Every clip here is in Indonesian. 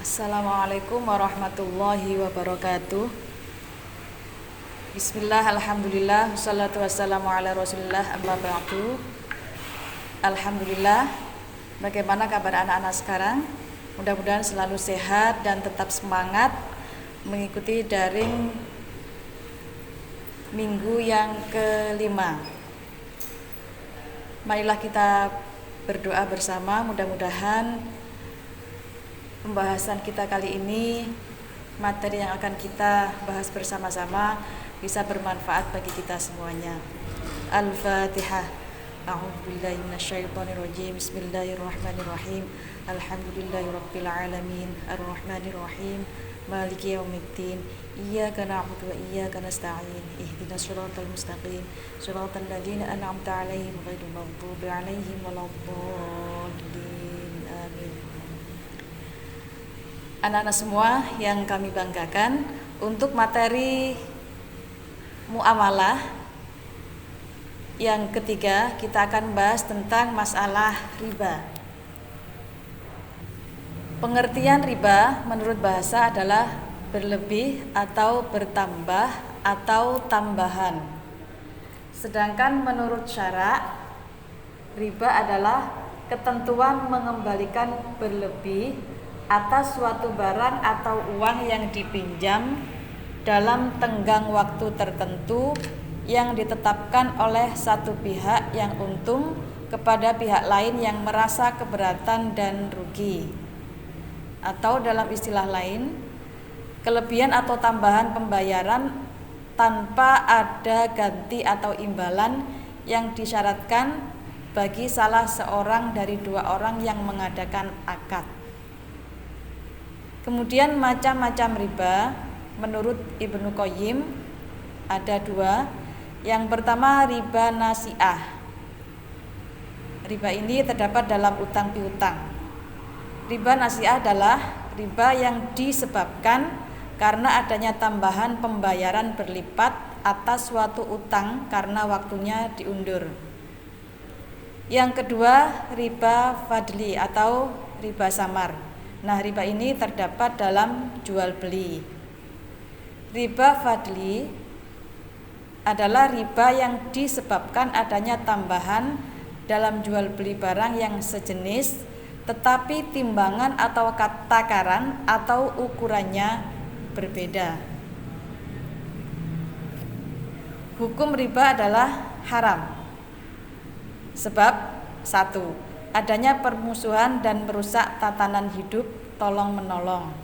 Assalamualaikum warahmatullahi wabarakatuh. Bismillah, alhamdulillah, wassalatu wassalamu ala rasulillah, amma ba'du. Alhamdulillah. Bagaimana kabar anak-anak sekarang? Mudah-mudahan selalu sehat dan tetap semangat mengikuti daring minggu yang kelima. Marilah kita berdoa bersama, mudah-mudahan pembahasan kita kali ini, materi yang akan kita bahas bersama-sama bisa bermanfaat bagi kita semuanya. Al-Fatihah. A'udzubillahi minasyaitonirrajim. Bismillahirrahmanirrahim. Alhamdulillahirabbil alamin. Arrahmanirrahim. Maliki yaumiddin. Iyyaka na'budu wa iyyaka nasta'in. Ihdinas shiratal mustaqim. Shiratal ladzina an'amta 'alaihim ghairil maghdubi 'alaihim waladdallin. Amin. Anak-anak semua yang kami banggakan, untuk materi muamalah yang ketiga kita akan bahas tentang masalah riba. Pengertian riba menurut bahasa adalah berlebih atau bertambah atau tambahan. Sedangkan menurut syara, riba adalah ketentuan mengembalikan berlebih atas suatu barang atau uang yang dipinjam dalam tenggang waktu tertentu yang ditetapkan oleh satu pihak yang untung kepada pihak lain yang merasa keberatan dan rugi. Atau dalam istilah lain, kelebihan atau tambahan pembayaran tanpa ada ganti atau imbalan yang disyaratkan bagi salah seorang dari dua orang yang mengadakan akad. Kemudian macam-macam riba menurut Ibnu Qayyim ada dua. Yang pertama riba nasi'ah. Riba ini terdapat dalam utang piutang. Riba nasi'ah adalah riba yang disebabkan karena adanya tambahan pembayaran berlipat atas suatu utang karena waktunya diundur. Yang kedua riba fadli atau riba samar. Nah, riba ini terdapat dalam jual beli. Riba fadli adalah riba yang disebabkan adanya tambahan dalam jual beli barang yang sejenis, tetapi timbangan atau takaran atau ukurannya berbeda. Hukum riba adalah haram. Sebab 1. Adanya permusuhan dan merusak tatanan hidup tolong-menolong.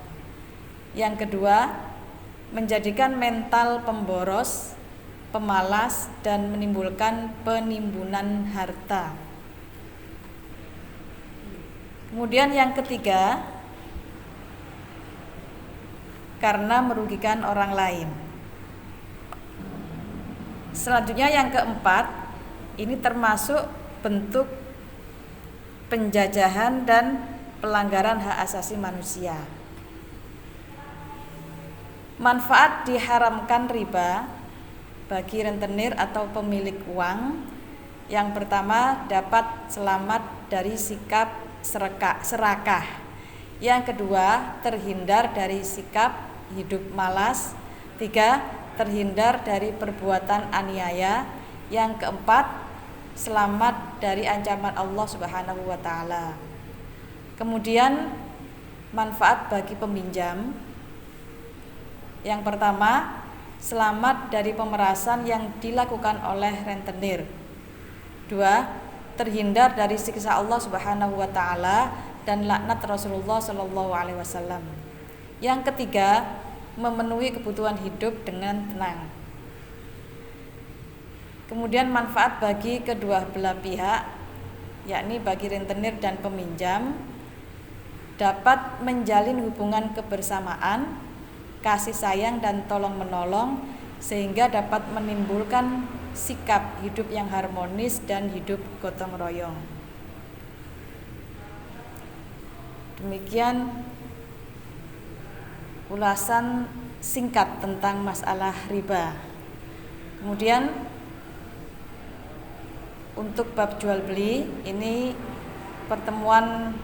Yang kedua, menjadikan mental pemboros, pemalas, dan menimbulkan penimbunan harta. Kemudian yang ketiga, karena merugikan orang lain. Selanjutnya yang keempat, ini termasuk bentuk penjajahan dan pelanggaran hak asasi manusia. Manfaat diharamkan riba bagi rentenir atau pemilik uang. Yang pertama, dapat selamat dari sikap serakah. Yang kedua, terhindar dari sikap hidup malas. 3, terhindar dari perbuatan aniaya. Yang keempat, selamat dari ancaman Allah Subhanahu wa taala. Kemudian manfaat bagi peminjam. Yang pertama, selamat dari pemerasan yang dilakukan oleh rentenir. 2, terhindar dari siksa Allah Subhanahu wa taala dan laknat Rasulullah sallallahu alaihi wasallam. Yang ketiga, memenuhi kebutuhan hidup dengan tenang. Kemudian manfaat bagi kedua belah pihak, yakni bagi rentenir dan peminjam, dapat menjalin hubungan kebersamaan, kasih sayang dan tolong-menolong, sehingga dapat menimbulkan sikap hidup yang harmonis dan hidup gotong royong. Demikian ulasan singkat tentang masalah riba. Kemudian untuk bab jual beli ini pertemuan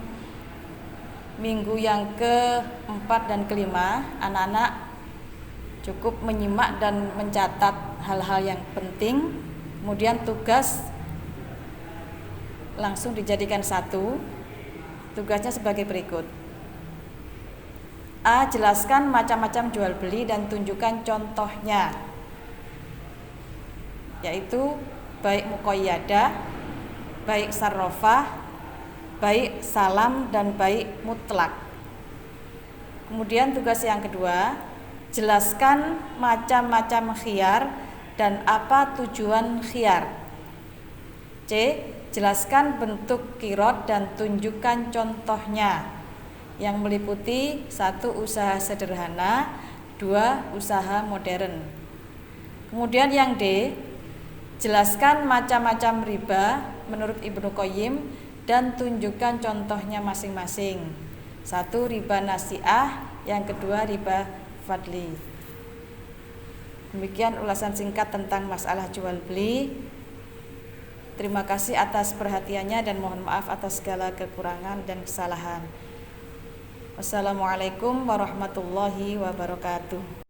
minggu yang ke-4 dan ke-5, anak-anak cukup menyimak dan mencatat hal-hal yang penting. Kemudian tugas langsung dijadikan satu. Tugasnya sebagai berikut. A. Jelaskan macam-macam jual beli dan tunjukkan contohnya, yaitu baik muqayyadah, baik sarrofah, baik salam, dan baik mutlak. Kemudian tugas yang kedua, jelaskan macam-macam khiyar dan apa tujuan khiyar. C. Jelaskan bentuk qirot dan tunjukkan contohnya, yang meliputi 1. Usaha sederhana, 2. Usaha modern. Kemudian yang D, jelaskan macam-macam riba menurut Ibnu Qayyim dan tunjukkan contohnya masing-masing. 1. Riba nasi'ah, yang kedua riba fadli. Demikian ulasan singkat tentang masalah jual beli. Terima kasih atas perhatiannya dan mohon maaf atas segala kekurangan dan kesalahan. Wassalamualaikum warahmatullahi wabarakatuh.